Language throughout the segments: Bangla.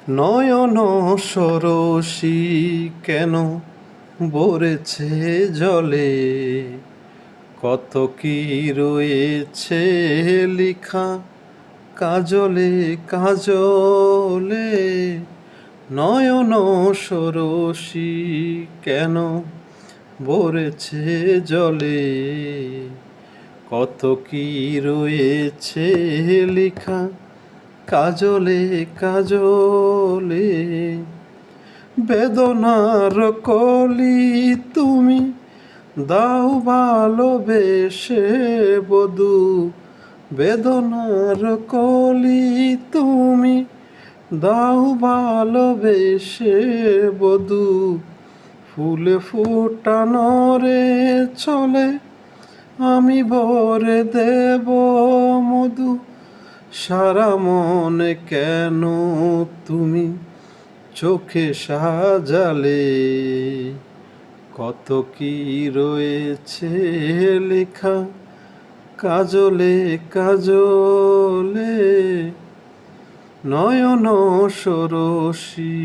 নয়ন সরসী কেন ভরেছে জলে, কত কি রয়েছে লিখা কাজলে কাজলে। নয়ন সরসী কেন ভরেছে জলে, কত কি রয়েছে লিখা কাজলে কাজলে। বেদনার কলি তুমি দাও ভালোবেসে বধু, বেদনার কলি তুমি দাও ভালোবেসে বধু। ফুলে ফুটানোরে চলে আমি ভরে দেব মধু। সারা মনে কেন তুমি চোখে সাজালে, কত কি রয়েছে লেখা কাজলে কাজলে। নয়ন সরসী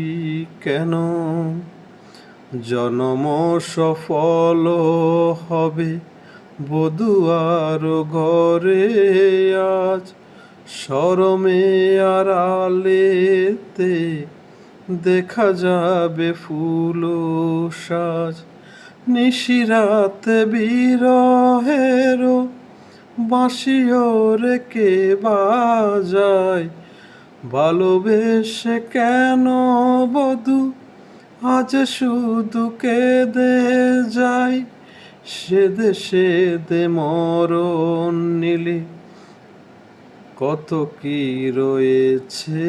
কেন জনম সফল হবে বধূ আর ঘরে আজ। শরমে আড়ালেতে দেখা যাবে ফুল সাজ। নিশিরাতে বিরহের বাঁশিও রেখে বাজায়, ভালোবেসে কেন বধূ আজ শুধু কেঁদে যায়। সেদে সেদে মরণ নিলে কত কি রয়েছে।